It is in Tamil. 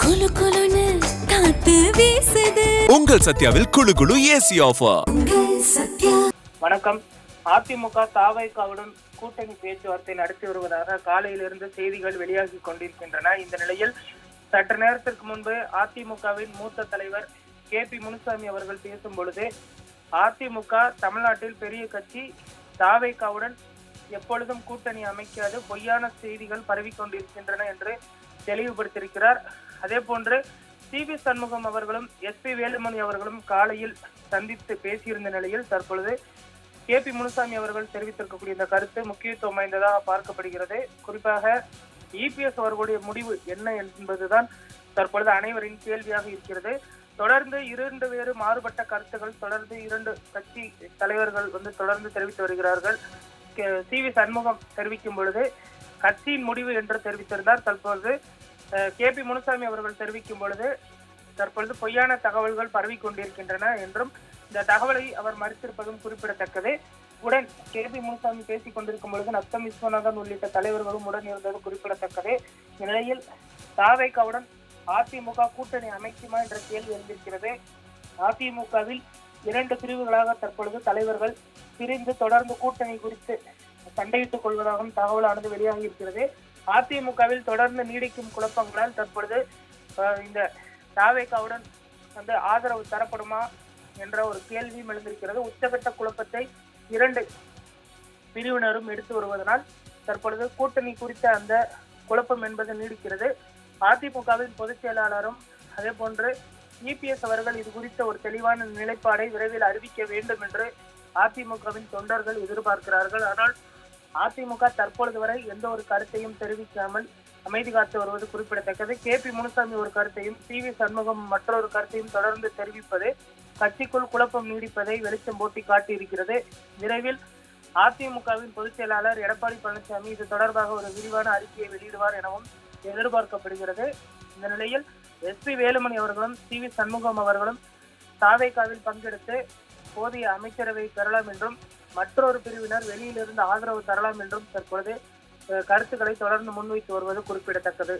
குளு குளுன்னு காத்து வீசுது. உங்கள் சத்யாவில் குளு குளு ஏசி ஆஃபர். சத்யா. வணக்கம். அதிமுக தாவைக்காவுடன் கூட்டணி பேச்சுவார்த்தை நடத்தி வருவதாக காலையிலிருந்து செய்திகள் வெளியாகி கொண்டிருக்கின்றன. இந்த நிலையில் சற்று நேரத்திற்கு முன்பு அதிமுகவின் மூத்த தலைவர் KP முனுசாமி அவர்கள் பேசும் பொழுது, அதிமுக தமிழ்நாட்டில் பெரிய கட்சி, தாவைக்காவுடன் எப்பொழுதும் கூட்டணி அமைக்காது, பொய்யான செய்திகள் பரவிக்கொண்டிருக்கின்றன என்று தெளிவுபடுத்தியிருக்கிறார். அதே போன்று CV சண்முகம் அவர்களும் SP வேலுமணி அவர்களும் காலையில் சந்தித்து பேசியிருந்த நிலையில் தற்பொழுது KP முனுசாமி அவர்கள் தெரிவித்திருக்கக்கூடிய இந்த கருத்து முக்கியத்துவம் வாய்ந்ததாக பார்க்கப்படுகிறது. குறிப்பாக EPS அவர்களுடைய முடிவு என்ன என்பதுதான் தற்பொழுது அனைவரின் கேள்வியாக இருக்கிறது. தொடர்ந்து இரண்டு வேறு மாறுபட்ட கருத்துக்கள் தொடர்ந்து இரண்டு கட்சி தலைவர்கள் தொடர்ந்து தெரிவித்து வருகிறார்கள். CV சண்முகம் தெரிவிக்கும் பொழுது கட்சியின் முடிவு என்று தெரிவித்திருந்தார். தற்பொழுது KP முனுசாமி அவர்கள் தெரிவிக்கும் பொழுது தற்பொழுது பொய்யான தகவல்கள் பரவிக் கொண்டிருக்கின்றன என்றும், இந்த தகவலை அவர் மறுத்திருப்பதும் குறிப்பிடத்தக்கது. உடன் KP முனுசாமி பேசிக் கொண்டிருக்கும் பொழுது நத்தம் விஸ்வநாதன் உள்ளிட்ட தலைவர்களும் உடன் இருந்தது குறிப்பிடத்தக்கது. இந்நிலையில் தாவைக்காவுடன் அதிமுக கூட்டணி அமைக்குமா என்ற கேள்வி எழுந்திருக்கிறது. அதிமுகவில் இரண்டு பிரிவுகளாக தற்பொழுது தலைவர்கள் பிரிந்து தொடர்ந்து கூட்டணி குறித்து சண்டையிட்டுக் கொள்வதாகவும் தகவலானது வெளியாகி இருக்கிறது. அதிமுகவில் தொடர்ந்து நீடிக்கும் குழப்பங்களால் தற்பொழுது இந்த தாவேக்காவுடன் ஆதரவு தரப்படுமா என்ற ஒரு கேள்வியும் எழுந்திருக்கிறது. உச்சகட்ட குழப்பத்தை இரண்டு பிரிவினரும் எடுத்து வருவதனால் தற்பொழுது கூட்டணி குறித்த அந்த குழப்பம் என்பது நீடிக்கிறது. அதிமுகவின் பொதுச் செயலாளரும் அதே போன்று EPS அவர்கள் இது குறித்த ஒரு தெளிவான நிலைப்பாடை விரைவில் அறிவிக்க வேண்டும் என்று அதிமுகவின் தொண்டர்கள் எதிர்பார்க்கிறார்கள். ஆனால் அதிமுக தற்பொழுது வரை எந்த ஒரு கருத்தையும் தெரிவிக்காமல் அமைதி காத்து வருவது குறிப்பிடத்தக்கது. KP முனுசாமி ஒரு கருத்தையும் CV சண்முகம் மற்றொரு கருத்தையும் தொடர்ந்து தெரிவிப்பது கட்சிக்குள் குழப்பம் நீடிப்பதை வெளிச்சம் போட்டி காட்டியிருக்கிறது. விரைவில் அதிமுகவின் பொதுச் செயலாளர் எடப்பாடி பழனிசாமி இது தொடர்பாக ஒரு விரிவான அறிக்கையை வெளியிடுவார் எனவும் எதிர்பார்க்கப்படுகிறது. இந்த நிலையில் SP வேலுமணி அவர்களும் CV சண்முகம் அவர்களும் தாவேக்காவில் பங்கெடுத்து போதிய அமைச்சரவை பெறலாம் என்றும், மற்றொரு பிரிவினர் வெளியிலிருந்து ஆதரவு தரலாம் என்றும் தற்பொழுது கருத்துக்களை தொடர்ந்து முன்வைத்து வருவது குறிப்பிடத்தக்கது.